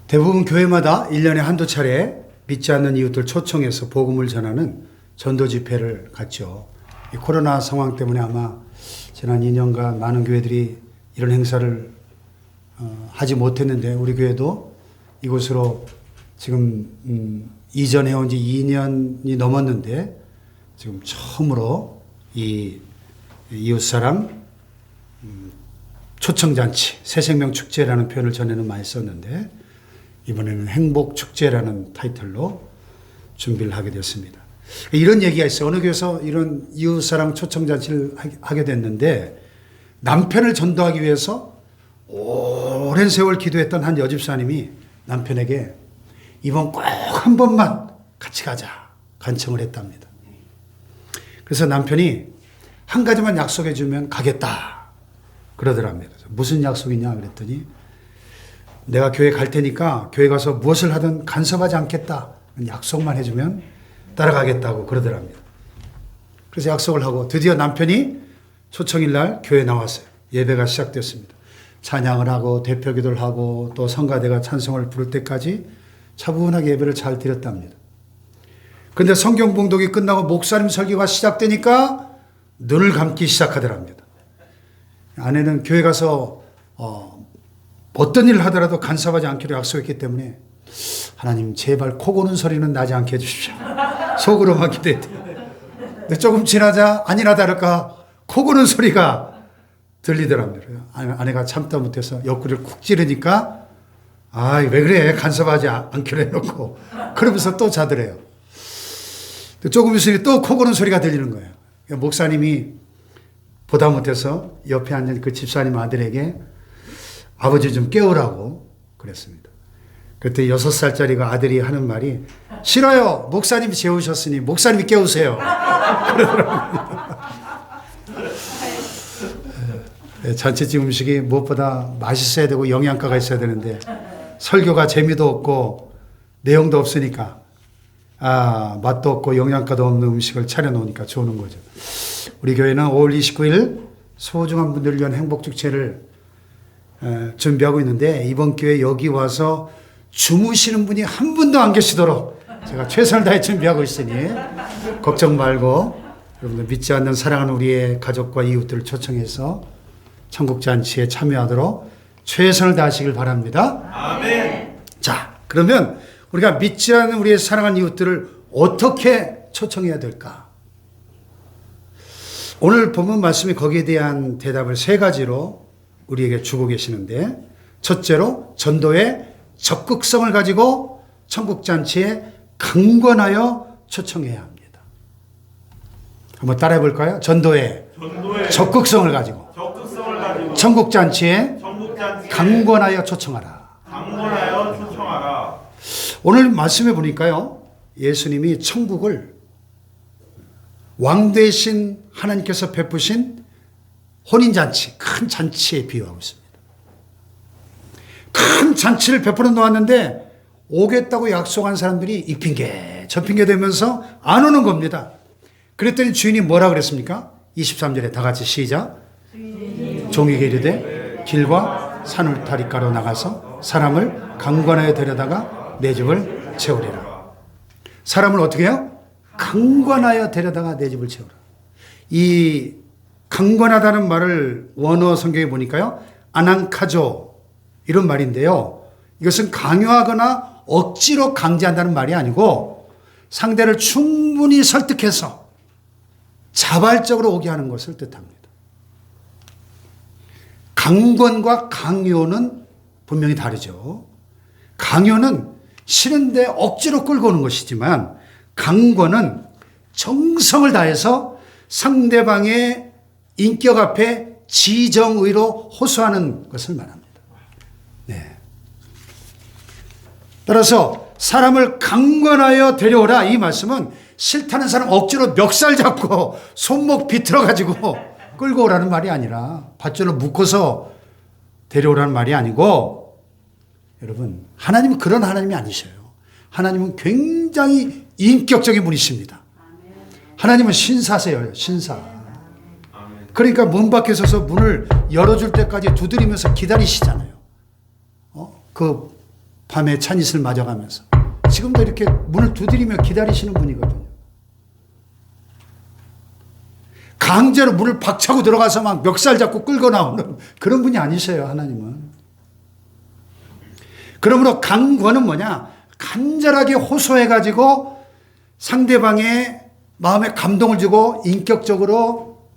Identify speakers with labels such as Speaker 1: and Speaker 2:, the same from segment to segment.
Speaker 1: 대부분 교회마다 1년에 한두 차례 믿지 않는 이웃들 초청해서 복음을 전하는 전도 집회를 갖죠. 이 코로나 상황 때문에 아마 지난 2년간 많은 교회들이 이런 행사를 하지 못했는데 우리 교회도 이곳으로 지금 이전해 온 지 2년이 넘었는데 지금 처음으로 이 이웃사랑 초청잔치, 새생명축제라는 표현을 전에는 많이 썼는데 이번에는 행복축제라는 타이틀로 준비를 하게 됐습니다. 이런 얘기가 있어요. 어느 교회에서 이런 이웃사랑 초청잔치를 하게 됐는데 남편을 전도하기 위해서 오랜 세월 기도했던 한 여집사님이 남편에게 이번 꼭 한 번만 같이 가자 간청을 했답니다. 그래서 남편이 한 가지만 약속해 주면 가겠다 그러더랍니다. 무슨 약속이냐 그랬더니 내가 교회 갈 테니까 교회 가서 무엇을 하든 간섭하지 않겠다 약속만 해주면 따라가겠다고 그러더랍니다. 그래서 약속을 하고 드디어 남편이 초청일 날 교회에 나왔어요. 예배가 시작됐습니다. 찬양을 하고 대표기도를 하고 또 성가대가 찬송을 부를 때까지 차분하게 예배를 잘 드렸답니다. 그런데 성경 봉독이 끝나고 목사님 설교가 시작되니까 눈을 감기 시작하더랍니다. 아내는 교회 가서 어떤 일을 하더라도 간섭하지 않기로 약속했기 때문에 하나님 제발 코 고는 소리는 나지 않게 해주십시오. 속으로만 기도했대요. 근데 조금 지나자 아니나 다를까 코 고는 소리가 들리더랍니다. 아내가 참다 못해서 옆구리를 쿡 찌르니까 왜 그래 간섭하지 않기로 해놓고 그러면서 또 자더래요. 조금 있으니 또 코 고는 소리가 들리는 거예요. 목사님이 보다 못해서 옆에 앉은 그 집사님 아들에게 아버지 좀 깨우라고 그랬습니다. 그때 6살짜리가 아들이 하는 말이 싫어요. 목사님이 재우셨으니 목사님이 깨우세요. 그러더라고요. 잔치집 음식이 무엇보다 맛있어야 되고 영양가가 있어야 되는데 설교가 재미도 없고 내용도 없으니까 맛도 없고 영양가도 없는 음식을 차려놓으니까 좋은 거죠. 우리 교회는 5월 29일 소중한 분들을 위한 행복축제를 준비하고 있는데 이번 기회에 여기 와서 주무시는 분이 한 분도 안 계시도록 제가 최선을 다해 준비하고 있으니 걱정 말고 여러분들 믿지 않는 사랑하는 우리의 가족과 이웃들을 초청해서 천국잔치에 참여하도록 최선을 다하시길 바랍니다.
Speaker 2: 아멘.
Speaker 1: 자, 그러면 우리가 믿지 않는 우리의 사랑하는 이웃들을 어떻게 초청해야 될까? 오늘 본문 말씀이 거기에 대한 대답을 3가지로 우리에게 주고 계시는데 첫째로 전도의 적극성을 가지고 천국잔치에 강권하여 초청해야 합니다. 한번 따라해 볼까요? 전도의 적극성을 가지고 천국잔치에 강권하여 초청하라. 오늘 말씀해 보니까요. 예수님이 천국을 왕 대신 하나님께서 베푸신 혼인잔치, 큰 잔치에 비유하고 있습니다. 큰 잔치를 베풀어 놓았는데 오겠다고 약속한 사람들이 이 핑계 저 핑계 대면서 안 오는 겁니다. 그랬더니 주인이 뭐라 그랬습니까? 23절에 다 같이 시작. 종에게 이르되 길과 산울타리가로 나가서 사람을 강권하여 데려다가 내 집을 채우리라. 사람을 어떻게 해요? 강권하여 데려다가 내 집을 채우라. 이 강권하다는 말을 원어 성경에 보니까요. 아난카조 이런 말인데요. 이것은 강요하거나 억지로 강제한다는 말이 아니고 상대를 충분히 설득해서 자발적으로 오게 하는 것을 뜻합니다. 강권과 강요는 분명히 다르죠. 강요는 싫은데 억지로 끌고 오는 것이지만 강권은 정성을 다해서 상대방의 인격 앞에 지정의로 호소하는 것을 말합니다. 네. 따라서 사람을 강권하여 데려오라 이 말씀은 싫다는 사람 억지로 멱살 잡고 손목 비틀어 가지고 끌고 오라는 말이 아니라 밧줄로 묶어서 데려오라는 말이 아니고 여러분 하나님은 그런 하나님이 아니셔요. 하나님은 굉장히 인격적인 분이십니다. 하나님은 신사세요. 신사. 그러니까 문 밖에 서서 문을 열어줄 때까지 두드리면서 기다리시잖아요. 그 밤에 찬이슬 맞아가면서 지금도 이렇게 문을 두드리며 기다리시는 분이거든요. 강제로 문을 박차고 들어가서 막 멱살 잡고 끌고 나오는 그런 분이 아니세요, 하나님은. 그러므로 강권은 뭐냐? 간절하게 호소해가지고 상대방의 마음에 감동을 주고 인격적으로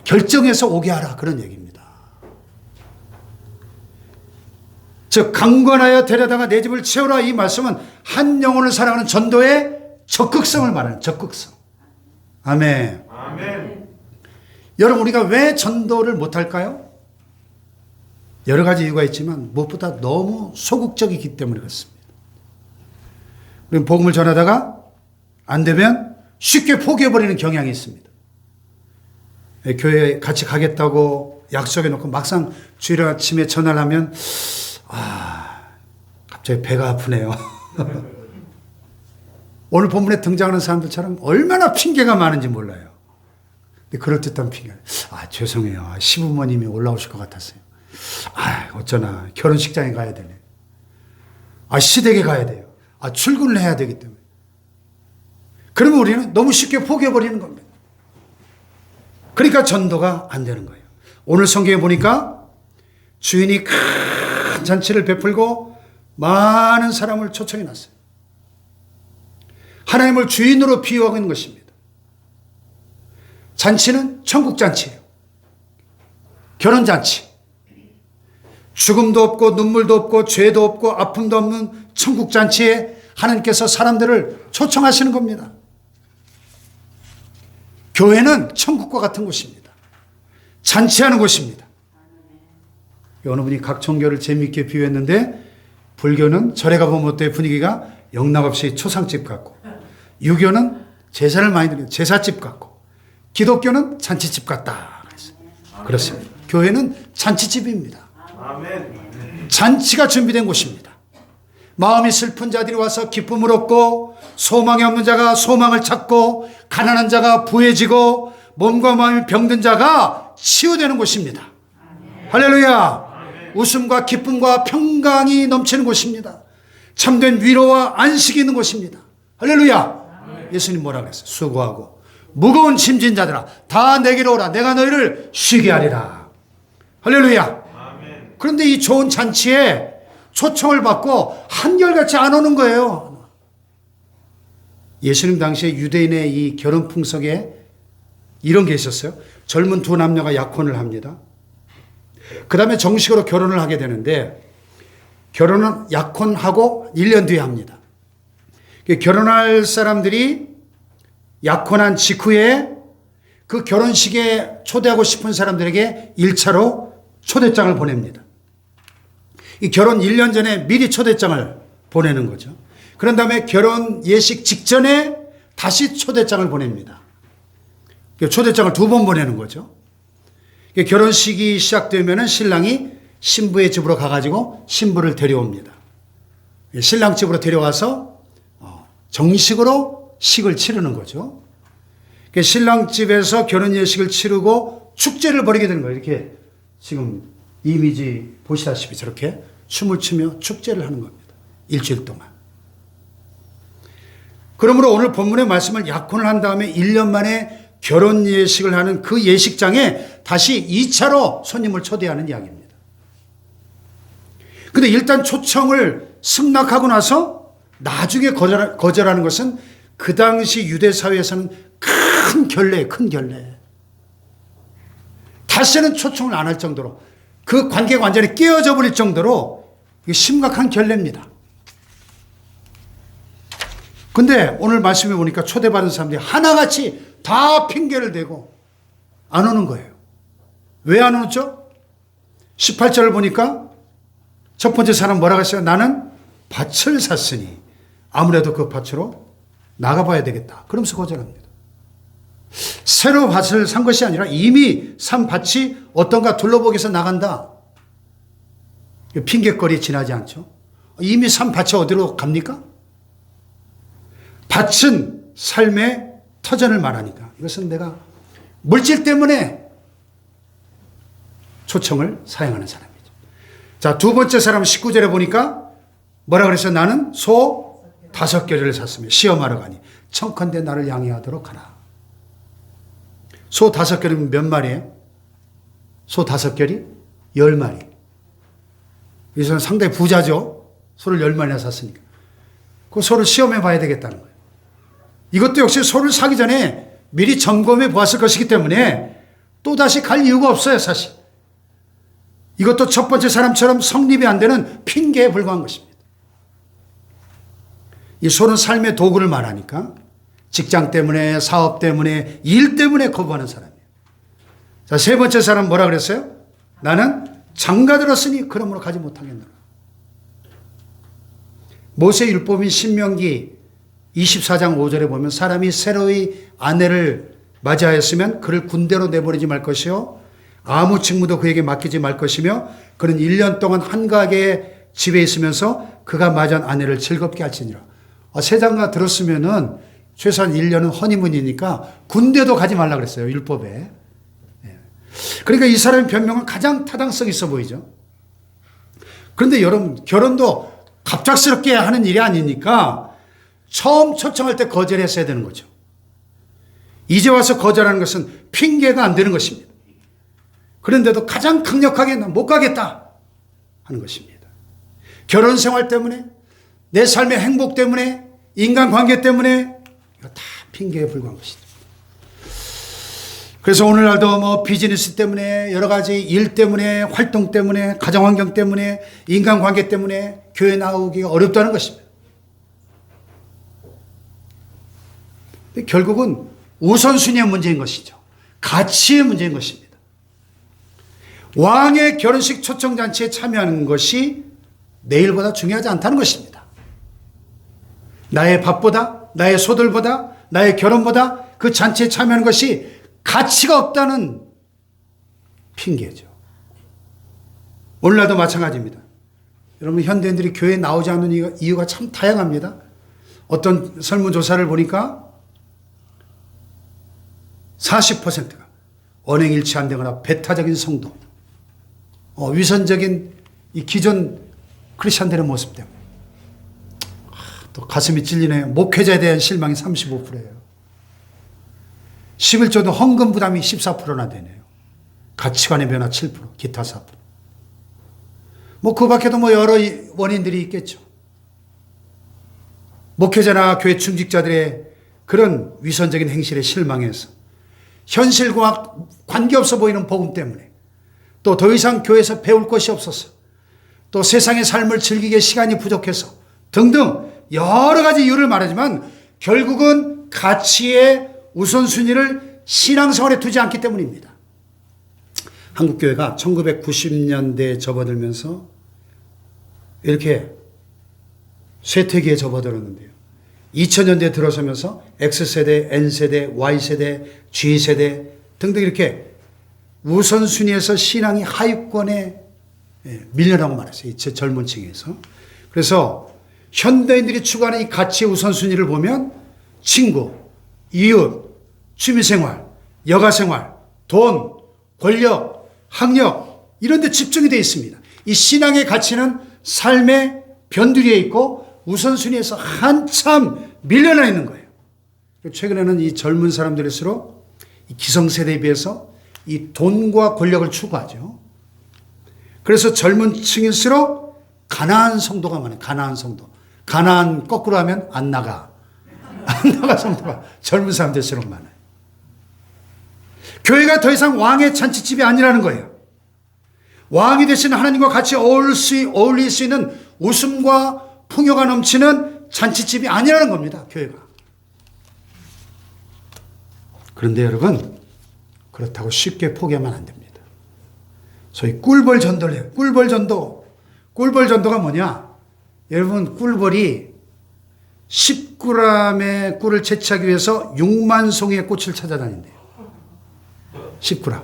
Speaker 1: 결정해서 오게 하라, 그런 얘기입니다. 즉 강권하여 데려다가 내 집을 채우라, 이 말씀은 한 영혼을 사랑하는 전도의 적극성을 말하는 적극성. 아멘.
Speaker 2: 아멘.
Speaker 1: 여러분, 우리가 왜 전도를 못할까요? 여러 가지 이유가 있지만 무엇보다 너무 소극적이기 때문에 그렇습니다. 우리는 복음을 전하다가 안 되면 쉽게 포기해버리는 경향이 있습니다. 교회에 같이 가겠다고 약속해놓고 막상 주일 아침에 전화를 하면 갑자기 배가 아프네요. 오늘 본문에 등장하는 사람들처럼 얼마나 핑계가 많은지 몰라요. 근데 그럴듯한 핑계. 죄송해요. 시부모님이 올라오실 것 같았어요. 어쩌나 결혼식장에 가야 되네. 시댁에 가야 돼요. 출근을 해야 되기 때문에. 그러면 우리는 너무 쉽게 포기해버리는 겁니다. 그러니까 전도가 안 되는 거예요. 오늘 성경에 보니까 주인이 큰 잔치를 베풀고 많은 사람을 초청해 놨어요. 하나님을 주인으로 비유하고 있는 것입니다. 잔치는 천국잔치예요. 결혼잔치. 죽음도 없고 눈물도 없고 죄도 없고 아픔도 없는 천국잔치에 하나님께서 사람들을 초청하시는 겁니다. 교회는 천국과 같은 곳입니다. 잔치하는 곳입니다. 어느 분이 각 종교를 재미있게 비유했는데 불교는 절에 가보면 어때요? 분위기가 영락없이 초상집 같고, 유교는 제사를 많이 드리는 제사집 같고, 기독교는 잔치집 같다. 그렇습니다. 교회는 잔치집입니다. 잔치가 준비된 곳입니다. 마음이 슬픈 자들이 와서 기쁨을 얻고, 소망이 없는 자가 소망을 찾고, 가난한 자가 부해지고, 몸과 마음이 병든 자가 치유되는 곳입니다. 할렐루야. 웃음과 기쁨과 평강이 넘치는 곳입니다. 참된 위로와 안식이 있는 곳입니다. 할렐루야. 예수님 뭐라고 했어요? 수고하고 무거운 짐진 자들아 다 내게로 오라. 내가 너희를 쉬게 하리라. 할렐루야. 그런데 이 좋은 잔치에 초청을 받고 한결같이 안 오는 거예요. 예수님 당시에 유대인의 이 결혼 풍속에 이런 게 있었어요. 젊은 두 남녀가 약혼을 합니다. 그 다음에 정식으로 결혼을 하게 되는데, 결혼은 약혼하고 1년 뒤에 합니다. 결혼할 사람들이 약혼한 직후에 그 결혼식에 초대하고 싶은 사람들에게 1차로 초대장을 보냅니다. 이 결혼 1년 전에 미리 초대장을 보내는 거죠. 그런 다음에 결혼 예식 직전에 다시 초대장을 보냅니다. 초대장을 2번 보내는 거죠. 결혼식이 시작되면 신랑이 신부의 집으로 가가지고 신부를 데려옵니다. 신랑 집으로 데려와서 정식으로 식을 치르는 거죠. 신랑 집에서 결혼 예식을 치르고 축제를 벌이게 되는 거예요. 이렇게 지금 이미지 보시다시피 저렇게 춤을 추며 축제를 하는 겁니다. 일주일 동안. 그러므로 오늘 본문의 말씀을 약혼을 한 다음에 1년 만에 결혼 예식을 하는 그 예식장에 다시 2차로 손님을 초대하는 이야기입니다. 근데 일단 초청을 승낙하고 나서 나중에 거절하는 것은 그 당시 유대 사회에서는 큰 결례, 큰 결례. 다시는 초청을 안 할 정도로, 그 관계가 완전히 깨어져 버릴 정도로 심각한 결례입니다. 근데 오늘 말씀해 보니까 초대받은 사람들이 하나같이 다 핑계를 대고 안 오는 거예요. 왜 안 오죠? 18절을 보니까 첫 번째 사람 뭐라고 했어요? 나는 밭을 샀으니 아무래도 그 밭으로 나가봐야 되겠다. 그러면서 거절합니다. 새로 밭을 산 것이 아니라 이미 산 밭이 어떤가 둘러보기 위해서 나간다. 핑계거리에 지나지 않죠. 이미 산 밭이 어디로 갑니까? 밭은 삶의 터전을 말하니까 이것은 내가 물질 때문에 초청을 사용하는 사람이죠. 자, 두 번째 사람 19절에 보니까 뭐라 그랬어요? 나는 소 5겨리를 샀으며 시험하러 가니 청컨대 나를 양해하도록 하라. 소 5겨리면 몇 마리예요? 소 5겨리? 10마리. 이 사람 상당히 부자죠. 소를 10마리나 샀으니까. 그 소를 시험해 봐야 되겠다는 거예요. 이것도 역시 소를 사기 전에 미리 점검해 보았을 것이기 때문에 또다시 갈 이유가 없어요, 사실. 이것도 첫 번째 사람처럼 성립이 안 되는 핑계에 불과한 것입니다. 이 소는 삶의 도구를 말하니까 직장 때문에, 사업 때문에, 일 때문에 거부하는 사람이에요. 자, 세 번째 사람 뭐라 그랬어요? 나는 장가들었으니 그러므로 가지 못하겠노라. 모세율법인 신명기 24장 5절에 보면 사람이 새로이 아내를 맞이하였으면 그를 군대로 내보내지 말 것이요 아무 직무도 그에게 맡기지 말 것이며 그는 1년 동안 한 가게에 집에 있으면서 그가 맞이한 아내를 즐겁게 할지니라. 새 장가 들었으면은 최소한 1년은 허니문이니까 군대도 가지 말라 그랬어요, 율법에. 그러니까 이 사람의 변명은 가장 타당성 있어 보이죠. 그런데 여러분, 결혼도 갑작스럽게 하는 일이 아니니까 처음 초청할 때 거절했어야 되는 거죠. 이제 와서 거절하는 것은 핑계가 안 되는 것입니다. 그런데도 가장 강력하게 난 못 가겠다 하는 것입니다. 결혼 생활 때문에, 내 삶의 행복 때문에, 인간관계 때문에 이거 다 핑계에 불과한 것이죠. 그래서 오늘날도 뭐 비즈니스 때문에, 여러 가지 일 때문에, 활동 때문에, 가정환경 때문에, 인간관계 때문에 교회 나오기가 어렵다는 것입니다. 결국은 우선순위의 문제인 것이죠. 가치의 문제인 것입니다. 왕의 결혼식 초청잔치에 참여하는 것이 내일보다 중요하지 않다는 것입니다. 나의 밥보다, 나의 소들보다, 나의 결혼보다 그 잔치에 참여하는 것이 가치가 없다는 핑계죠. 오늘날도 마찬가지입니다. 여러분, 현대인들이 교회에 나오지 않는 이유가 참 다양합니다. 어떤 설문조사를 보니까 40%가 언행일치 안 되거나 배타적인 성도, 위선적인 이 기존 크리스천들의 모습 때문에 또 가슴이 찔리네요. 목회자에 대한 실망이 35%예요. 11조도 헌금 부담이 14%나 되네요. 가치관의 변화 7%, 기타 4%. 뭐 그 밖에도 뭐 여러 원인들이 있겠죠. 목회자나 교회 중직자들의 그런 위선적인 행실에 실망해서 현실과 관계없어 보이는 복음 때문에 또 더 이상 교회에서 배울 것이 없어서 또 세상의 삶을 즐기기에 시간이 부족해서 등등 여러 가지 이유를 말하지만 결국은 가치의 우선순위를 신앙생활에 두지 않기 때문입니다. 한국교회가 1990년대에 접어들면서 이렇게 쇠퇴기에 접어들었는데요. 2000년대에 들어서면서 X세대, N세대, Y세대, G세대 등등 이렇게 우선순위에서 신앙이 하위권에 밀려나고 말았어요. 이 젊은 층에서. 그래서 현대인들이 추구하는 이 가치의 우선순위를 보면 친구, 이웃, 취미생활, 여가생활, 돈, 권력, 학력 이런 데 집중이 되어 있습니다. 이 신앙의 가치는 삶의 변두리에 있고 우선순위에서 한참 밀려나 있는 거예요. 최근에는 이 젊은 사람들일수록 이 기성세대에 비해서 이 돈과 권력을 추구하죠. 그래서 젊은 층일수록 가난한 성도가 많아요. 가난한 성도. 가난 거꾸로 하면 안 나가. 안 나가 성도가 젊은 사람들일수록 많아요. 교회가 더 이상 왕의 잔치집이 아니라는 거예요. 왕이 되신 하나님과 같이 어울릴 수 있는 웃음과 풍요가 넘치는 잔치집이 아니라는 겁니다. 교회가. 그런데 여러분, 그렇다고 쉽게 포기하면 안 됩니다. 소위 꿀벌 전도를 해요. 꿀벌 전도. 꿀벌 전도가 뭐냐? 여러분, 꿀벌이 10g의 꿀을 채취하기 위해서 6만 송이의 꽃을 찾아다닌대요. 10g.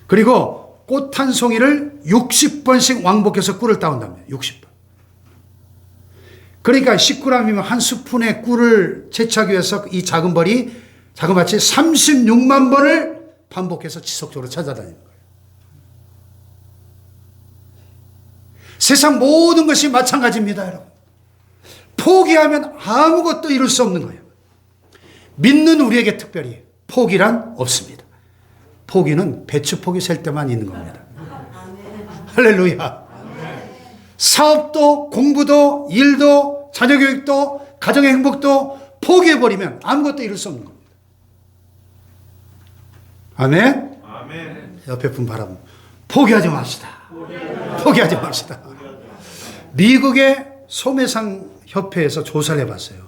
Speaker 1: 그리고 꽃 한 송이를 60번씩 왕복해서 꿀을 따온답니다. 60번. 그러니까 10g이면 한 스푼의 꿀을 채취하기 위해서 이 작은 벌이 자그마치 36만 번을 반복해서 지속적으로 찾아다니는 거예요. 세상 모든 것이 마찬가지입니다, 여러분. 포기하면 아무것도 이룰 수 없는 거예요. 믿는 우리에게 특별히 포기란 없습니다. 포기는 배추 포기 셀 때만 있는 겁니다. 할렐루야. 사업도, 공부도, 일도, 자녀교육도, 가정의 행복도 포기해버리면 아무것도 이룰 수 없는 겁니다. 아멘?
Speaker 2: 아멘.
Speaker 1: 옆에 분 바라보면 포기하지 맙시다. 포기하지 맙시다. 미국의 소매상 협회에서 조사를 해봤어요.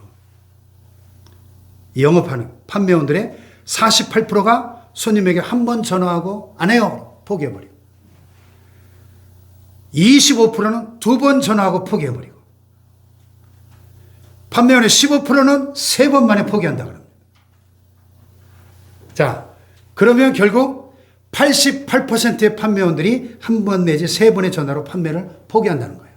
Speaker 1: 영업하는 판매원들의 48%가 손님에게 한 번 전화하고 안 해요. 포기해버리고. 25%는 두 번 전화하고 포기해버리고. 판매원의 15%는 세 번 만에 포기한다 그럽니다. 자, 그러면 결국 88%의 판매원들이 한 번 내지 세 번의 전화로 판매를 포기한다는 거예요.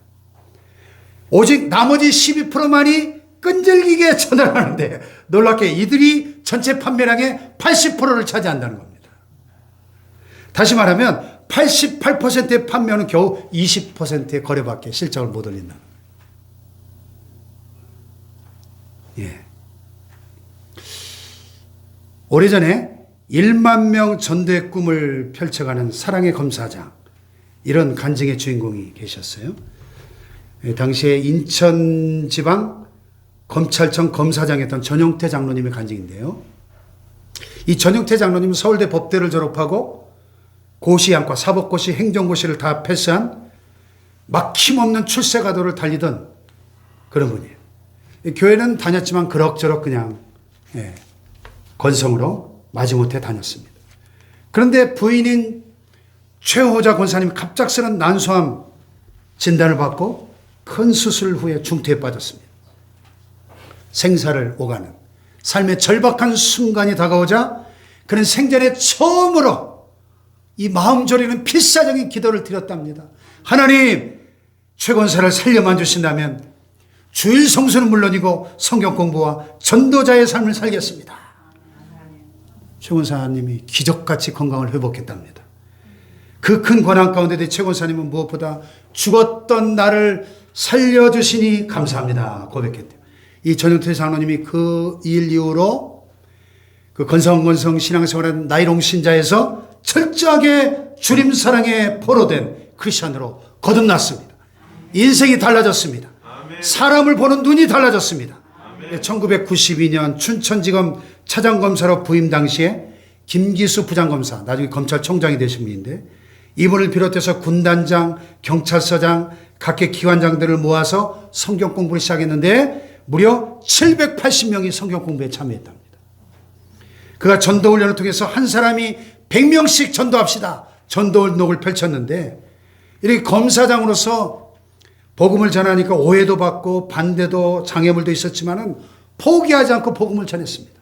Speaker 1: 오직 나머지 12%만이 끈질기게 전화를 하는데 놀랍게 이들이 전체 판매량의 80%를 차지한다는 겁니다. 다시 말하면 88%의 판매원은 겨우 20%의 거래밖에 실적을 못 올린다. 예. 오래전에 1만 명 전도의 꿈을 펼쳐가는 사랑의 검사장, 이런 간증의 주인공이 계셨어요. 당시에 인천지방 검찰청 검사장이었던 전용태 장로님의 간증인데요. 이 전용태 장로님은 서울대 법대를 졸업하고 고시, 양과, 사법고시, 행정고시를 다 패스한 막힘없는 출세가도를 달리던 그런 분이에요. 교회는 다녔지만 그럭저럭 그냥 건성으로 마지못해 다녔습니다. 그런데 부인인 최호자 권사님이 갑작스런 난소암 진단을 받고 큰 수술 후에 중태에 빠졌습니다. 생사를 오가는 삶의 절박한 순간이 다가오자 그는 생전에 처음으로 이 마음 졸이는 필사적인 기도를 드렸답니다. 하나님, 최 권사를 살려만 주신다면 주일 성수는 물론이고 성경 공부와 전도자의 삶을 살겠습니다. 최 권사님이 기적같이 건강을 회복했답니다. 그 큰 고난 가운데도 최 권사님은 무엇보다 죽었던 나를 살려주시니 감사합니다 고백했대요. 이 전용태 장로님이 그 일 이후로 그 건성건성 신앙생활한 나이롱 신자에서 철저하게 주님 사랑에 포로된 크리스천으로 거듭났습니다. 인생이 달라졌습니다.
Speaker 2: 아멘.
Speaker 1: 사람을 보는 눈이 달라졌습니다.
Speaker 2: 아멘.
Speaker 1: 1992년 춘천지검 차장검사로 부임 당시에 김기수 부장검사, 나중에 검찰총장이 되신 분인데, 이분을 비롯해서 군단장, 경찰서장, 각계 기관장들을 모아서 성경 공부를 시작했는데 무려 780명이 성경 공부에 참여했답니다. 그가 전도훈련을 통해서 한 사람이 100명씩 전도합시다, 전도운동을 펼쳤는데, 이렇게 검사장으로서 복음을 전하니까 오해도 받고 반대도 장애물도 있었지만은 포기하지 않고 복음을 전했습니다.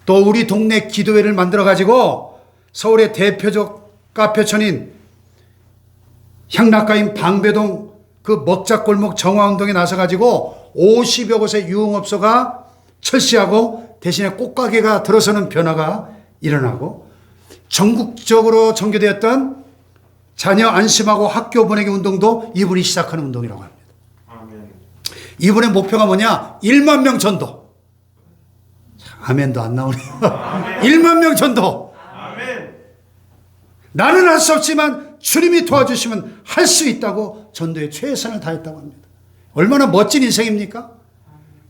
Speaker 1: 또 우리 동네 기도회를 만들어 가지고 서울의 대표적 카페촌인 향락가인 방배동 그 먹자골목 정화운동에 나서 가지고 50여 곳의 유흥업소가 철시하고 대신에 꽃가게가 들어서는 변화가 일어나고, 전국적으로 전개되었던 자녀 안심하고 학교 보내기 운동도 이분이 시작하는 운동이라고 합니다.
Speaker 2: 아멘.
Speaker 1: 이분의 목표가 뭐냐? 1만 명 전도. 아멘도 안 나오네요. 1만 명 전도.
Speaker 2: 아멘.
Speaker 1: 나는 할 수 없지만 주님이 도와주시면 할 수 있다고 전도에 최선을 다했다고 합니다. 얼마나 멋진 인생입니까?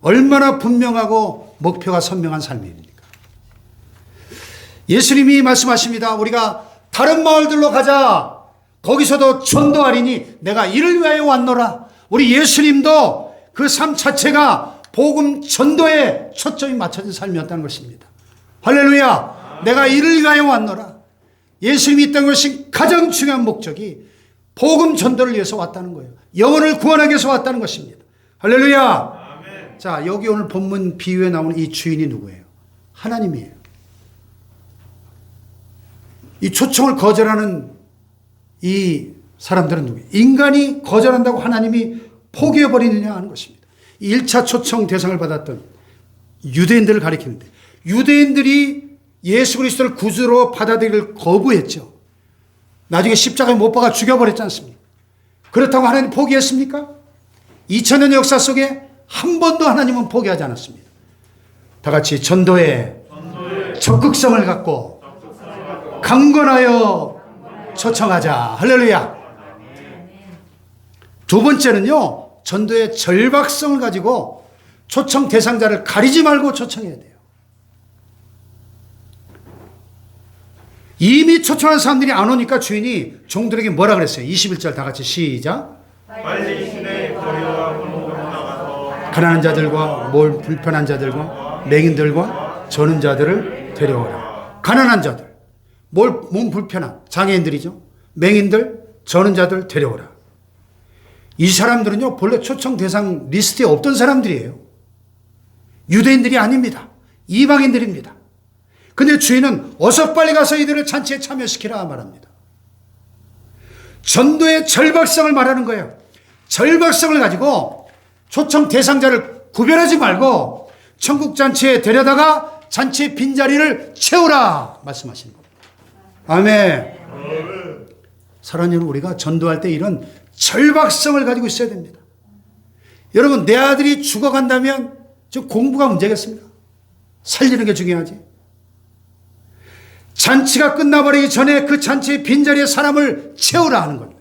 Speaker 1: 얼마나 분명하고 목표가 선명한 삶입니까? 예수님이 말씀하십니다. 우리가 다른 마을들로 가자. 거기서도 전도하리니 내가 이를 위하여 왔노라. 우리 예수님도 그 삶 자체가 복음 전도에 초점이 맞춰진 삶이었다는 것입니다. 할렐루야. 내가 이를 위하여 왔노라. 예수님이 있던 것이 가장 중요한 목적이 복음 전도를 위해서 왔다는 거예요. 영혼을 구원하기 위해서 왔다는 것입니다. 할렐루야.
Speaker 2: 아멘.
Speaker 1: 자, 여기 오늘 본문 비유에 나오는 이 주인이 누구예요? 하나님이에요. 이 초청을 거절하는 이 사람들은 누구예요? 인간이 거절한다고 하나님이 포기해버리느냐 하는 것입니다. 1차 초청 대상을 받았던 유대인들을 가리키는데, 유대인들이 예수 그리스도를 구주로 받아들이기를 거부했죠. 나중에 십자가에 못 박아 죽여버렸지 않습니까? 그렇다고 하나님 포기했습니까? 2000년 역사 속에 한 번도 하나님은 포기하지 않았습니다. 다 같이 전도에 적극성을 갖고 강건하여 초청하자. 할렐루야. 두 번째는요, 전도의 절박성을 가지고 초청 대상자를 가리지 말고 초청해야 돼요. 이미 초청한 사람들이 안 오니까 주인이 종들에게 뭐라 그랬어요? 21절 다 같이 시작.
Speaker 2: 빨리 시내 거리와 골목으로 나가서
Speaker 1: 가난한 자들과 뭘 불편한 자들과 맹인들과 저는 자들을 데려오라. 가난한 자들, 몸 불편한 장애인들이죠. 맹인들, 저는 자들 데려오라. 이 사람들은요, 본래 초청 대상 리스트에 없던 사람들이에요. 유대인들이 아닙니다. 이방인들입니다. 근데 주인은 어서 빨리 가서 이들을 잔치에 참여시키라 말합니다. 전도의 절박성을 말하는 거예요. 절박성을 가지고 초청 대상자를 구별하지 말고 천국 잔치에 데려다가 잔치의 빈자리를 채우라 말씀하시는 겁니다. 아멘. 사랑하는 여러분, 우리가 전도할 때 이런 절박성을 가지고 있어야 됩니다. 여러분, 내 아들이 죽어간다면 지금 공부가 문제겠습니까? 살리는 게 중요하지. 잔치가 끝나버리기 전에 그 잔치의 빈자리에 사람을 채우라 하는 겁니다.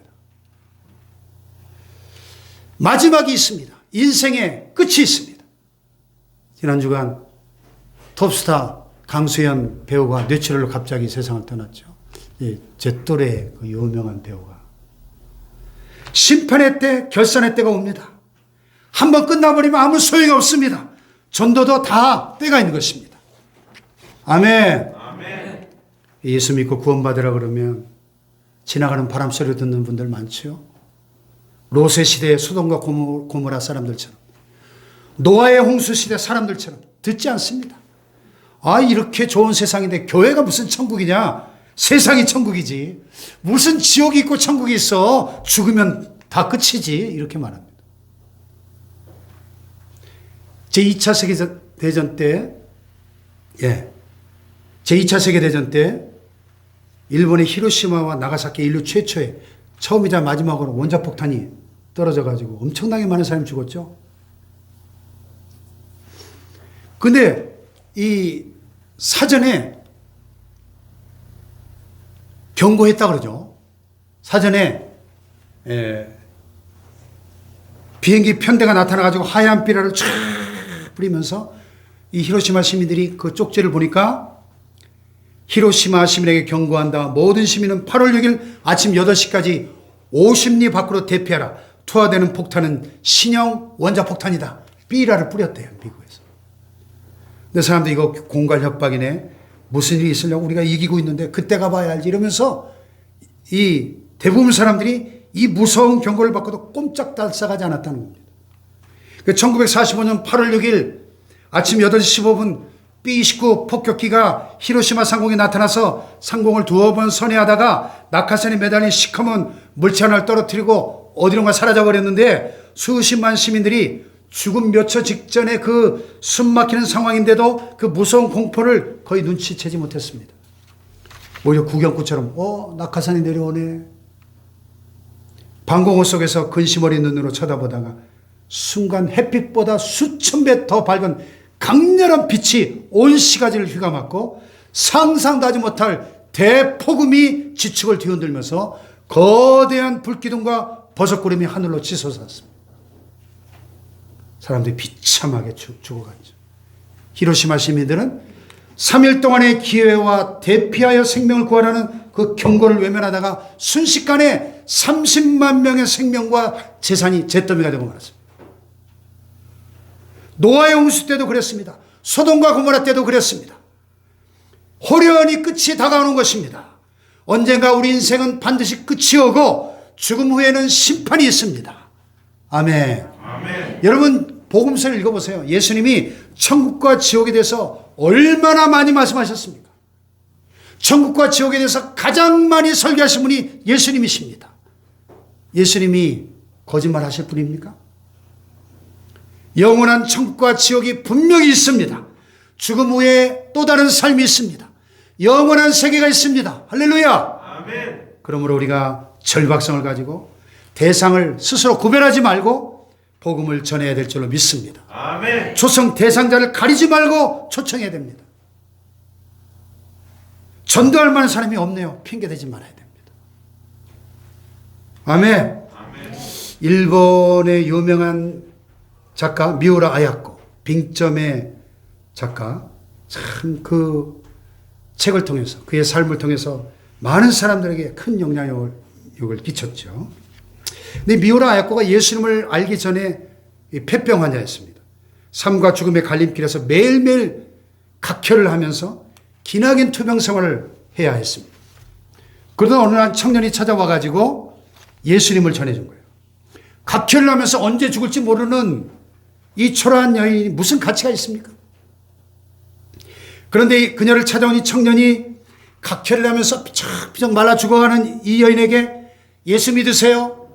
Speaker 1: 마지막이 있습니다. 인생의 끝이 있습니다. 지난 주간 톱스타 강수현 배우가 뇌출혈로 갑자기 세상을 떠났죠. 제 또래 그 유명한 배우가. 심판의 때, 결산의 때가 옵니다. 한번 끝나버리면 아무 소용이 없습니다. 전도도 다 때가 있는 것입니다. 아멘. 예수 믿고 구원받으라 그러면 지나가는 바람 소리 듣는 분들 많죠. 롯의 시대의 소돔과 고모라 사람들처럼, 노아의 홍수 시대 사람들처럼 듣지 않습니다. 아, 이렇게 좋은 세상인데 교회가 무슨 천국이냐? 세상이 천국이지. 무슨 지옥이 있고 천국이 있어. 죽으면 다 끝이지. 이렇게 말합니다. 제2차 세계대전 때, 제2차 세계대전 때 일본의 히로시마와 나가사키 인류 최초의 처음이자 마지막으로 원자폭탄이 떨어져가지고 엄청나게 많은 사람이 죽었죠. 근데 이 사전에 경고했다 그러죠. 사전에 비행기 편대가 나타나가지고 하얀 삐라를 쫙 뿌리면서 이 히로시마 시민들이 그 쪽지를 보니까 히로시마 시민에게 경고한다. 모든 시민은 8월 6일 아침 8시까지 50리 밖으로 대피하라. 투하되는 폭탄은 신형 원자폭탄이다. 삐라를 뿌렸대요, 미국에서. 근데 사람들이 이거 공갈 협박이네. 무슨 일이 있으려고 우리가 이기고 있는데 그때 가봐야 알지. 이러면서 이 대부분 사람들이 이 무서운 경고를 받고도 꼼짝달싹하지 않았다는 겁니다. 1945년 8월 6일 아침 8시 15분 B-29 폭격기가 히로시마 상공에 나타나서 상공을 두어 번 선회하다가 낙하산에 매달린 시커먼 물체 하나를 떨어뜨리고 어디론가 사라져버렸는데 수십만 시민들이 죽음 몇 초 직전에 그 숨막히는 상황인데도 그 무서운 공포를 거의 눈치채지 못했습니다. 오히려 구경꾼처럼 낙하산이 내려오네. 방공호 속에서 근심 어린 눈으로 쳐다보다가 순간 햇빛보다 수천 배 더 밝은 강렬한 빛이 온 시가지를 휘감았고 상상도 하지 못할 대폭음이 지축을 뒤흔들면서 거대한 불기둥과 버섯구름이 하늘로 치솟았습니다. 사람들이 비참하게 죽어갔죠. 히로시마 시민들은 3일 동안의 기회와 대피하여 생명을 구하라는 그 경고를 외면하다가 순식간에 30만 명의 생명과 재산이 잿더미가 되고 말았습니다. 노아의 홍수 때도 그랬습니다. 소돔과 고모라 때도 그랬습니다. 호련히 끝이 다가오는 것입니다. 언젠가 우리 인생은 반드시 끝이 오고 죽음 후에는 심판이 있습니다. 아멘.
Speaker 2: 아멘.
Speaker 1: 여러분 복음서를 읽어보세요. 예수님이 천국과 지옥에 대해서 얼마나 많이 말씀하셨습니까? 천국과 지옥에 대해서 가장 많이 설교하신 분이 예수님이십니다. 예수님이 거짓말 하실 분입니까? 영원한 천국과 지옥이 분명히 있습니다. 죽음 후에 또 다른 삶이 있습니다. 영원한 세계가 있습니다. 할렐루야.
Speaker 2: 아멘.
Speaker 1: 그러므로 우리가 절박성을 가지고 대상을 스스로 구별하지 말고 복음을 전해야 될 줄로 믿습니다.
Speaker 2: 아멘.
Speaker 1: 초청 대상자를 가리지 말고 초청해야 됩니다. 전도할 만한 사람이 없네요. 핑계대지 말아야 됩니다. 아멘.
Speaker 2: 아멘.
Speaker 1: 일본의 유명한 작가 미우라 아야코, 빙점의 작가, 참 그 책을 통해서, 그의 삶을 통해서 많은 사람들에게 큰 영향력을 끼쳤죠. 근데 미우라 아야코가 예수님을 알기 전에 폐병 환자였습니다. 삶과 죽음의 갈림길에서 매일매일 각혈을 하면서 기나긴 투병 생활을 해야 했습니다. 그러다 어느 날 청년이 찾아와 가지고 예수님을 전해준 거예요. 각혈을 하면서 언제 죽을지 모르는 이 초라한 여인이 무슨 가치가 있습니까? 그런데 그녀를 찾아온 이 청년이 각혈을 하면서 비쩍비쩍 말라 죽어가는 이 여인에게 예수 믿으세요.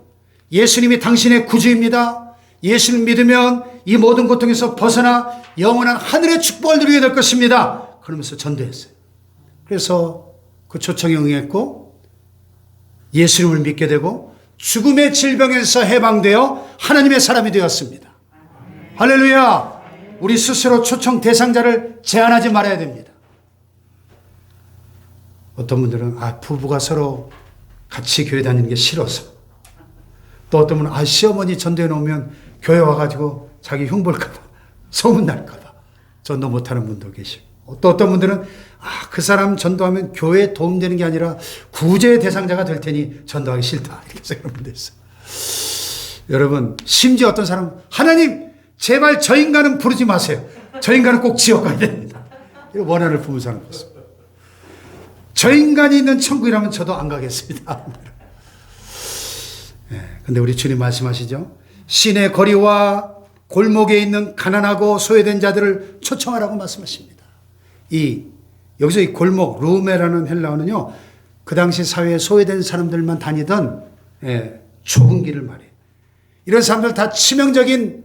Speaker 1: 예수님이 당신의 구주입니다. 예수를 믿으면 이 모든 고통에서 벗어나 영원한 하늘의 축복을 누리게 될 것입니다. 그러면서 전도했어요. 그래서 그 초청에 응했고 예수님을 믿게 되고 죽음의 질병에서 해방되어 하나님의 사람이 되었습니다. 할렐루야. 우리 스스로 초청 대상자를 제한하지 말아야 됩니다. 어떤 분들은 부부가 서로 같이 교회 다니는 게 싫어서, 또 어떤 분은 시어머니 전도해 놓으면 교회 와가지고 자기 흉볼까봐, 소문날까봐 전도 못하는 분도 계시고, 또 어떤 분들은 그 사람 전도하면 교회에 도움되는 게 아니라 구제의 대상자가 될 테니 전도하기 싫다, 이렇게 생각하는 분도 있어요. 여러분, 심지어 어떤 사람은 하나님 제발 저 인간은 부르지 마세요. 저 인간은 꼭 지옥 가야 됩니다. 이런 원한을 품은 사람이 있습니다. 저 인간이 있는 천국이라면 저도 안 가겠습니다. 근데 우리 주님 말씀하시죠. 시내 거리와 골목에 있는 가난하고 소외된 자들을 초청하라고 말씀하십니다. 여기서 이 골목, 루메라는 헬라어는요, 그 당시 사회에 소외된 사람들만 다니던 좁은 길을 말해요. 이런 사람들 다 치명적인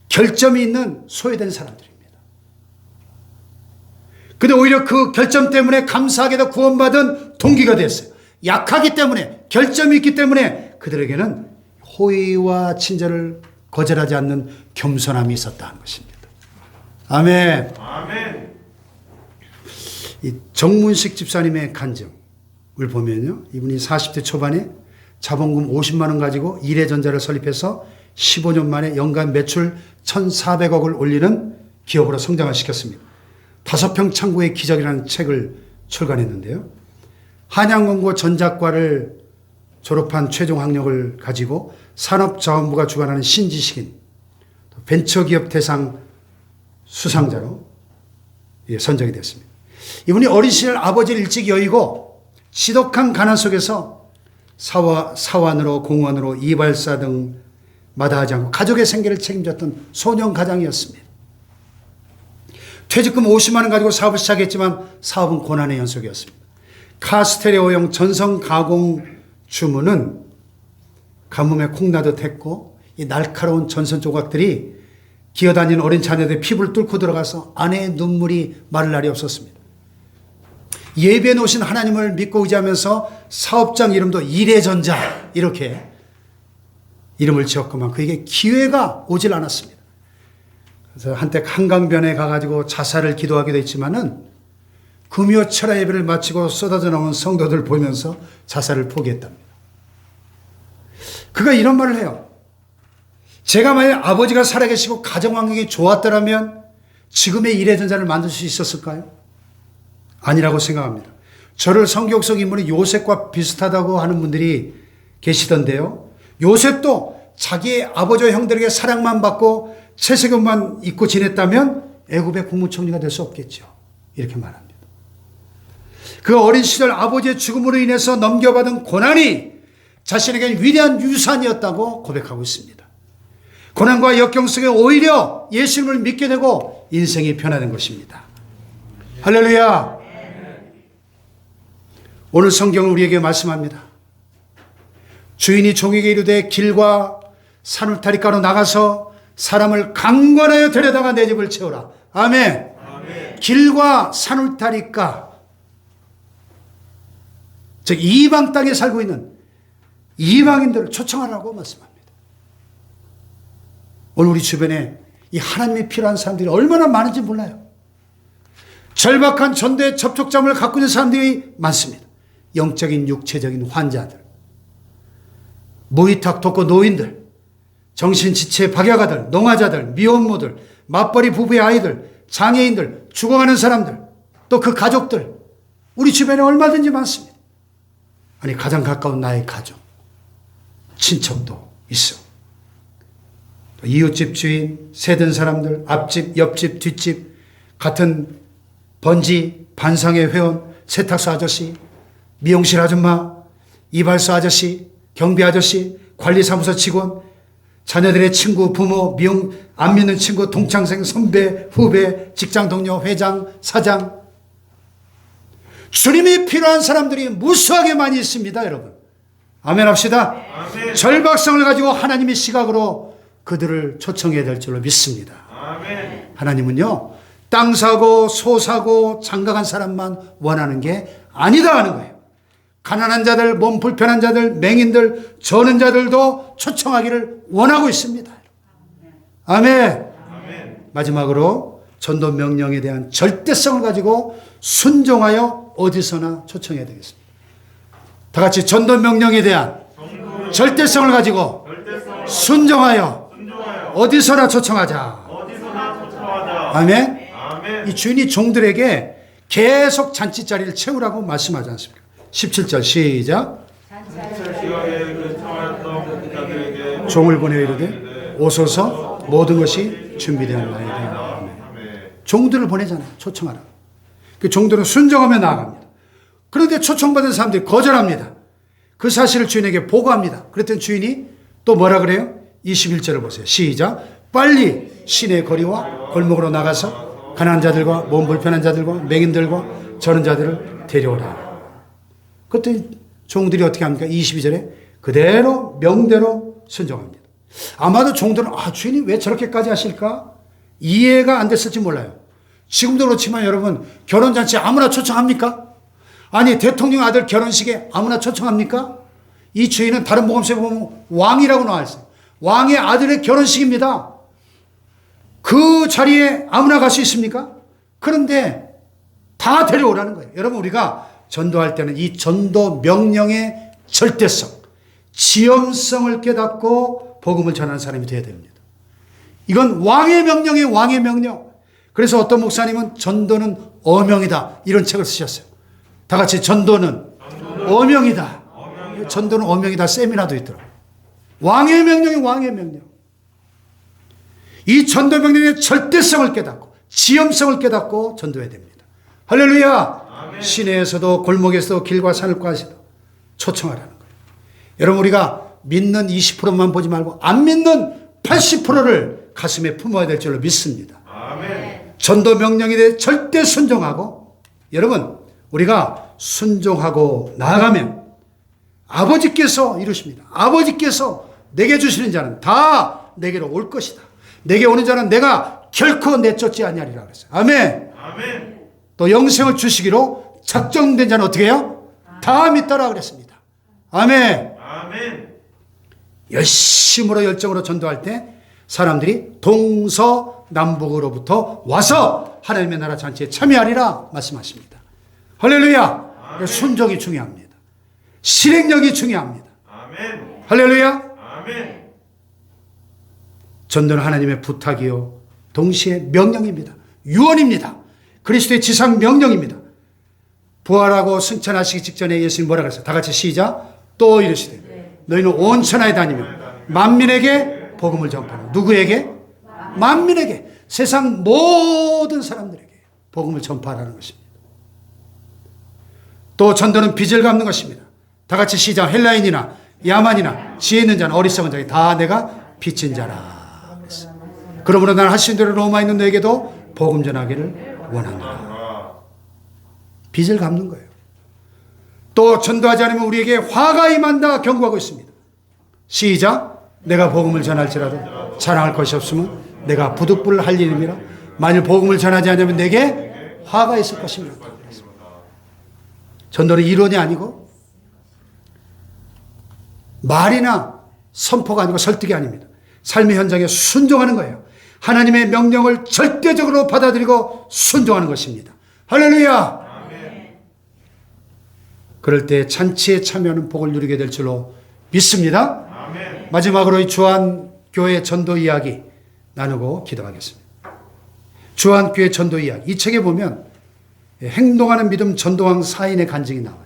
Speaker 1: 결점이 있는 소외된 사람들입니다. 근데 오히려 그 결점 때문에 감사하게도 구원받은 동기가 됐어요. 약하기 때문에, 결점이 있기 때문에 그들에게는 호의와 친절을 거절하지 않는 겸손함이 있었다는 것입니다. 아멘.
Speaker 2: 아멘.
Speaker 1: 이 정문식 집사님의 간증을 보면요, 이분이 40대 초반에 자본금 50만 원 가지고 이래전자를 설립해서 15년 만에 연간 매출 1,400억을 올리는 기업으로 성장을 시켰습니다. 5평 창고의 기적이라는 책을 출간했는데요. 한양공고 전작과를 졸업한 최종 학력을 가지고 산업자원부가 주관하는 신지식인 벤처기업 대상 수상자로 선정이 됐습니다. 이분이 어린 시절 아버지를 일찍 여의고 지독한 가난 속에서 사원으로 공원으로 이발사 등 마다하지 않고 가족의 생계를 책임졌던 소년 가장이었습니다. 퇴직금 50만 원 가지고 사업을 시작했지만 사업은 고난의 연속이었습니다. 카스테레오용 전성 가공 주문은 가뭄에 콩나듯 했고, 이 날카로운 전선 조각들이 기어다니는 어린 자녀들의 피부를 뚫고 들어가서 아내의 눈물이 마를 날이 없었습니다. 예배에 놓으신 하나님을 믿고 의지하면서 사업장 이름도 이래전자 이렇게 이름을 지었구만 그에게 기회가 오질 않았습니다. 그래서 한때 한강변에 가가지고 자살을 기도하기도 했지만은 금요 철야 예배를 마치고 쏟아져 나온 성도들 보면서 자살을 포기했답니다. 그가 이런 말을 해요. 제가 만약 아버지가 살아계시고 가정 환경이 좋았더라면 지금의 이래전자를 만들 수 있었을까요? 아니라고 생각합니다. 저를 성경 속 인물인 요셉과 비슷하다고 하는 분들이 계시던데요. 요셉도 자기의 아버지와 형들에게 사랑만 받고 채색옷만 입고 지냈다면 애굽의 국무총리가 될 수 없겠죠. 이렇게 말합니다. 그 어린 시절 아버지의 죽음으로 인해서 넘겨받은 고난이 자신에게 위대한 유산이었다고 고백하고 있습니다. 고난과 역경 속에 오히려 예수님을 믿게 되고 인생이 변화된 것입니다. 할렐루야. 오늘 성경은 우리에게 말씀합니다. 주인이 종에게 이르되 길과 산울타리가로 나가서 사람을 강권하여 데려다가 내 집을 채우라. 아멘.
Speaker 2: 아멘.
Speaker 1: 길과 산울타리가, 즉 이방 땅에 살고 있는 이방인들을 초청하라고 말씀합니다. 오늘 우리 주변에 이 하나님이 필요한 사람들이 얼마나 많은지 몰라요. 절박한 전도의 접촉점을 갖고 있는 사람들이 많습니다. 영적인 육체적인 환자들, 무위탁 독거 노인들, 정신지체 박약아들, 농아자들, 미혼모들, 맞벌이 부부의 아이들, 장애인들, 죽어가는 사람들, 또 그 가족들, 우리 주변에 얼마든지 많습니다. 아니 가장 가까운 나의 가족, 친척도 있어. 이웃집 주인, 세든 사람들, 앞집, 옆집, 뒷집, 같은 번지, 반상회 회원, 세탁소 아저씨, 미용실 아줌마, 이발소 아저씨, 경비 아저씨, 관리사무소 직원, 자녀들의 친구, 부모, 안 믿는 친구, 동창생, 선배, 후배, 직장 동료, 회장, 사장. 주님이 필요한 사람들이 무수하게 많이 있습니다, 여러분. 아멘 합시다.
Speaker 2: 아멘.
Speaker 1: 절박성을 가지고 하나님의 시각으로 그들을 초청해야 될 줄로 믿습니다.
Speaker 2: 아멘.
Speaker 1: 하나님은요, 땅 사고, 소 사고, 장가간 사람만 원하는 게 아니다 하는 거예요. 가난한 자들, 몸 불편한 자들, 맹인들, 저는 자들도 초청하기를 원하고 있습니다. 아멘.
Speaker 2: 아멘.
Speaker 1: 마지막으로 전도 명령에 대한 절대성을 가지고 순종하여 어디서나 초청해야 되겠습니다. 다 같이 전도 명령에 대한 절대성을 가지고 순종하여 어디서나 초청하자. 아멘.
Speaker 2: 아멘.
Speaker 1: 이 주인이 종들에게 계속 잔치자리를 채우라고 말씀하지 않습니까? 17절 시작.
Speaker 2: 시각에 근처하였던 자들에게
Speaker 1: 종을 보내 이르되 오소서 모든 것이 준비되었나이다. 종들을 보내잖아요. 초청하라. 그 종들은 순종하며 나아갑니다. 그런데 초청받은 사람들이 거절합니다. 그 사실을 주인에게 보고합니다. 그랬더니 주인이 또 뭐라 그래요? 21절을 보세요. 시작. 빨리 시내 거리와 골목으로 나가서 가난한 자들과 몸 불편한 자들과 맹인들과 저는 자들을 데려오라. 그랬더니 종들이 어떻게 합니까? 22절에 그대로 명대로 순종합니다. 아마도 종들은 주인이 왜 저렇게까지 하실까? 이해가 안 됐을지 몰라요. 지금도 그렇지만 여러분, 결혼잔치 아무나 초청합니까? 아니 대통령 아들 결혼식에 아무나 초청합니까? 이 주인은 다른 복음서에 보면 왕이라고 나와 있어요. 왕의 아들의 결혼식입니다. 그 자리에 아무나 갈 수 있습니까? 그런데 다 데려오라는 거예요. 여러분, 우리가 전도할 때는 이 전도 명령의 절대성, 지엄성을 깨닫고 복음을 전하는 사람이 되어야 됩니다. 이건 왕의 명령이에요. 왕의 명령. 그래서 어떤 목사님은 전도는 어명이다, 이런 책을 쓰셨어요. 다 같이 전도는 어명이다. 전도는 어명이다 세미나도 있더라고요. 왕의 명령이 왕의 명령. 이 전도 명령의 절대성을 깨닫고 지엄성을 깨닫고 전도해야 됩니다. 할렐루야.
Speaker 2: 아멘.
Speaker 1: 시내에서도 골목에서도 길과 산을과에서도 초청하라는 거예요. 여러분, 우리가 믿는 20%만 보지 말고 안 믿는 80%를 가슴에 품어야 될 줄로 믿습니다.
Speaker 2: 아멘.
Speaker 1: 전도 명령에 대해 절대 순종하고, 여러분, 우리가 순종하고 나아가면 아버지께서 이루십니다. 아버지께서 내게 주시는 자는 다 내게로 올 것이다. 내게 오는 자는 내가 결코 내쫓지 아니하리라 그랬어요. 아멘.
Speaker 2: 아멘.
Speaker 1: 또 영생을 주시기로 작정된 자는 어떻게 해요? 다 믿더라 그랬습니다. 아멘.
Speaker 2: 아멘.
Speaker 1: 열심으로 열정으로 전도할 때 사람들이 동서남북으로부터 와서 하나님의 나라 잔치에 참여하리라 말씀하십니다. 할렐루야. 순종이 중요합니다. 실행력이 중요합니다.
Speaker 2: 아멘.
Speaker 1: 할렐루야.
Speaker 2: 아멘.
Speaker 1: 전도는 하나님의 부탁이요 동시에 명령입니다. 유언입니다. 그리스도의 지상 명령입니다. 부활하고 승천하시기 직전에 예수님 뭐라 그랬어요? 다 같이 시작. 또 이르시되 너희는 온 천하에 다니며 만민에게 복음을 전파하라. 누구에게? 만민에게. 세상 모든 사람들에게 복음을 전파하라는 것입니다. 또 전도는 빚을 갚는 것입니다. 다 같이 시작. 헬라인이나 야만이나 지혜 있는 자는 어리석은 자에 다 내가 빚진 자라. 그러므로 나는 하신 대로 로마에 있는 너에게도 복음 전하기를 원하노라. 빚을 갚는 거예요. 또 전도하지 않으면 우리에게 화가 임한다 경고하고 있습니다. 시작. 내가 복음을 전할지라도 자랑할 것이 없으면 내가 부득불을 할 일임이라. 만일 복음을 전하지 않으면 내게 화가 있을 것입니다. 전도는 이론이 아니고 말이나 선포가 아니고 설득이 아닙니다. 삶의 현장에 순종하는 거예요. 하나님의 명령을 절대적으로 받아들이고 순종하는 것입니다. 할렐루야!
Speaker 2: 아멘.
Speaker 1: 그럴 때 잔치에 참여하는 복을 누리게 될 줄로 믿습니다.
Speaker 2: 아멘.
Speaker 1: 마지막으로 이 주한교회 전도 이야기 나누고 기도하겠습니다. 주한교회 전도 이야기. 이 책에 보면 행동하는 믿음 전도왕 4인의 간증이 나와요.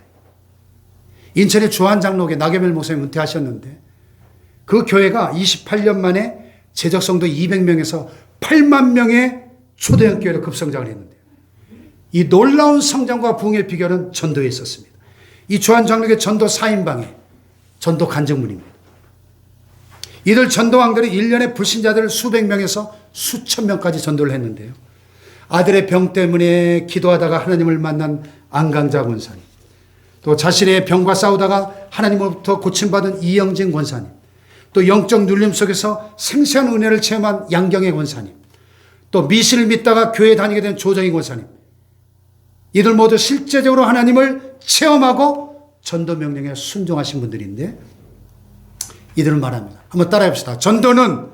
Speaker 1: 인천의 주한장로교 나경별 목사님 은퇴하셨는데 그 교회가 28년 만에 재적 성도 200명에서 8만 명의 초대형 교회로 급성장을 했는데요. 이 놀라운 성장과 부흥의 비결은 전도에 있었습니다. 이 주한장로교 전도 4인방의 전도 간증문입니다. 이들 전도왕들이 1년에 불신자들을 수백 명에서 수천 명까지 전도를 했는데요. 아들의 병 때문에 기도하다가 하나님을 만난 안강자 권사님, 또 자신의 병과 싸우다가 하나님으로부터 고침받은 이영진 권사님, 또 영적 눌림 속에서 생생한 은혜를 체험한 양경의 권사님, 또 미신을 믿다가 교회 다니게 된 조정희 권사님, 이들 모두 실제적으로 하나님을 체험하고 전도 명령에 순종하신 분들인데 이들은 말합니다. 한번 따라해 봅시다. 전도는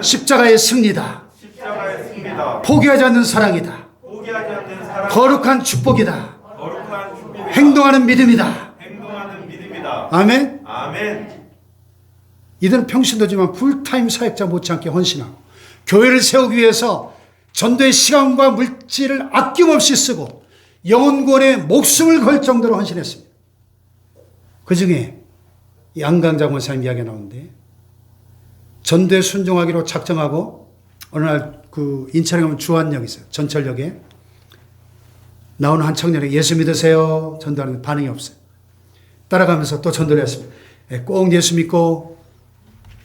Speaker 1: 십자가의 승리다.
Speaker 2: 십자가의 승리다.
Speaker 1: 포기하지 않는 사랑이다.
Speaker 2: 포기하지 않는 사랑.
Speaker 1: 거룩한 축복이다.
Speaker 2: 거룩한 축복이다.
Speaker 1: 행동하는 믿음이다.
Speaker 2: 행동하는 믿음이다.
Speaker 1: 아멘.
Speaker 2: 아멘.
Speaker 1: 이들은 평신도지만 풀타임 사역자 못지않게 헌신하고 교회를 세우기 위해서 전도의 시간과 물질을 아낌없이 쓰고 영혼구원에 목숨을 걸 정도로 헌신했습니다. 그 중에 이 안강자 권사님 이야기가 나오는데 전도에 순종하기로 작정하고 어느 날 그 인천에 가면 주안역이 있어요. 전철역에 나오는 한 청년이 예수 믿으세요? 전도하는데 반응이 없어요. 따라가면서 또 전도를 했습니다. 꼭 예수 믿고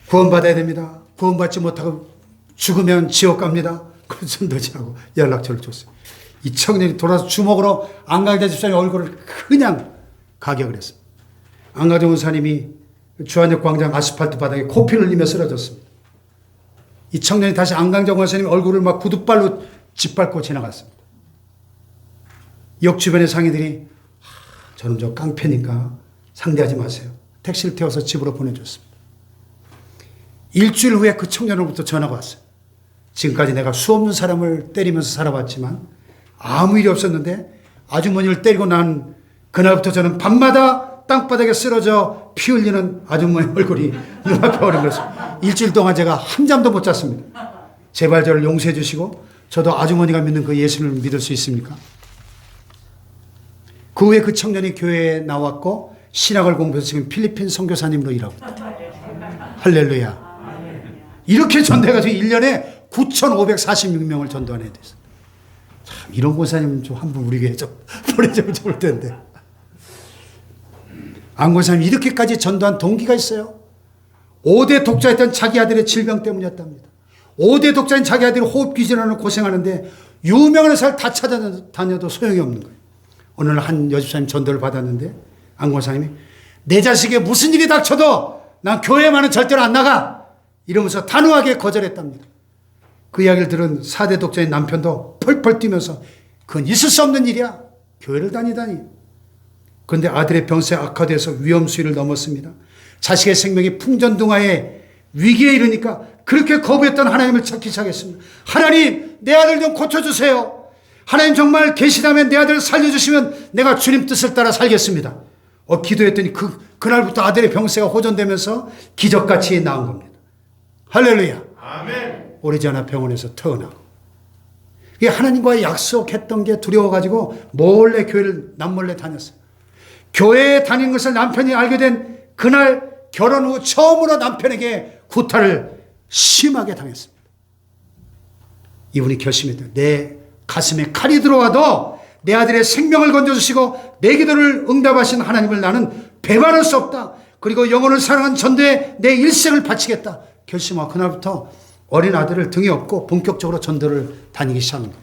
Speaker 1: 구원받아야 됩니다. 구원받지 못하고 죽으면 지옥 갑니다. 그래서 전도지하고 연락처를 줬어요. 이 청년이 돌아서 주먹으로 안강자 집사님의 얼굴을 그냥 가격을 했습니다. 안강자 원사님이 주안역 광장 아스팔트 바닥에 코피를 흘리며 쓰러졌습니다. 이 청년이 다시 안강자 원사님 얼굴을 막 구둣발로 짓밟고 지나갔습니다. 역 주변의 상인들이 저는 저 깡패니까 상대하지 마세요. 택시를 태워서 집으로 보내줬습니다. 일주일 후에 그 청년으로부터 전화가 왔어요. 지금까지 내가 수없는 사람을 때리면서 살아왔지만 아무 일이 없었는데 아주머니를 때리고 난 그날부터 저는 밤마다 땅바닥에 쓰러져 피 흘리는 아주머니 얼굴이 눈앞에 오는 것을 일주일 동안 제가 한 잠도 못 잤습니다. 제발 저를 용서해 주시고 저도 아주머니가 믿는 그 예수를 믿을 수 있습니까? 그 후에 그 청년이 교회에 나왔고 신학을 공부해서 지금 필리핀 선교사님으로 일하고 있다. 할렐루야. 이렇게 전도해가지고 1년에 9,546명을 전도한 애들 있어요. 참 이런 권사님 좀 한 분 우리 교회에 좀 보내주면 좋을 텐데. 안 권사님 이렇게까지 전도한 동기가 있어요. 5대 독자였던 자기 아들의 질병 때문이었답니다. 5대 독자인 자기 아들이 호흡기 질환으로 고생하는데 유명한 의사를 다 찾아다녀도 소용이 없는 거예요. 어느 날 한 여집사님 전도를 받았는데 안 권사님이 내 자식에 무슨 일이 닥쳐도 난 교회만은 절대로 안 나가 이러면서 단호하게 거절했답니다. 그 이야기를 들은 4대 독자인 남편도 펄펄 뛰면서 그건 있을 수 없는 일이야. 교회를 다니다니. 그런데 아들의 병세 악화돼서 위험 수위를 넘었습니다. 자식의 생명이 풍전등화의 위기에 이르니까 그렇게 거부했던 하나님을 찾기 시작했습니다. 하나님 내 아들 좀 고쳐주세요. 하나님 정말 계시다면 내 아들을 살려주시면 내가 주님 뜻을 따라 살겠습니다. 기도했더니 그날부터 아들의 병세가 호전되면서 기적같이 나은 겁니다. 할렐루야.
Speaker 2: 아멘.
Speaker 1: 오래지 않아 병원에서 태어나고 이게 하나님과의 약속했던 게 두려워가지고 몰래 교회를 남몰래 다녔어요. 교회에 다니는 것을 남편이 알게 된 그날 결혼 후 처음으로 남편에게 구타를 심하게 당했습니다. 이분이 결심했다. 내 가슴에 칼이 들어와도 내 아들의 생명을 건져주시고 내 기도를 응답하신 하나님을 나는 배반할 수 없다. 그리고 영혼을 사랑한 전도에 내 일생을 바치겠다. 결심하고 그날부터 어린 아들을 등에 업고 본격적으로 전도를 다니기 시작한 겁니다.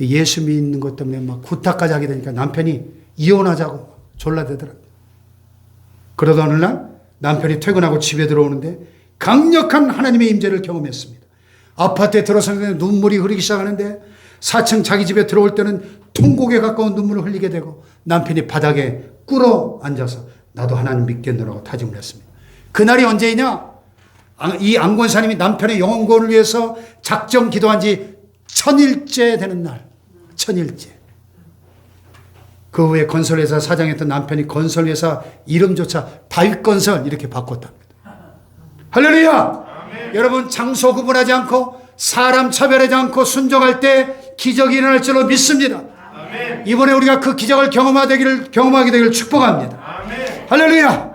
Speaker 1: 예수 믿는 것 때문에 막 구타까지 하게 되니까 남편이 이혼하자고 졸라대더라고요. 그러다 어느 날 남편이 퇴근하고 집에 들어오는데 강력한 하나님의 임재를 경험했습니다. 아파트에 들어서는데 눈물이 흐르기 시작하는데 4층 자기 집에 들어올 때는 통곡에 가까운 눈물을 흘리게 되고 남편이 바닥에 꿇어 앉아서 나도 하나님 믿겠노라고 다짐을 했습니다. 그날이 언제이냐? 이 안권사님이 남편의 영혼구원을 위해서 작정 기도한 지 1000일째 되는 날. 1000일째. 그 후에 건설회사 사장했던 남편이 건설회사 이름조차 다윗건설 이렇게 바꿨답니다. 할렐루야! 여러분, 장소 구분하지 않고 사람 차별하지 않고 순종할 때 기적이 일어날 줄로 믿습니다. 이번에 우리가 그 기적을 경험하게 되기를 축복합니다. 할렐루야!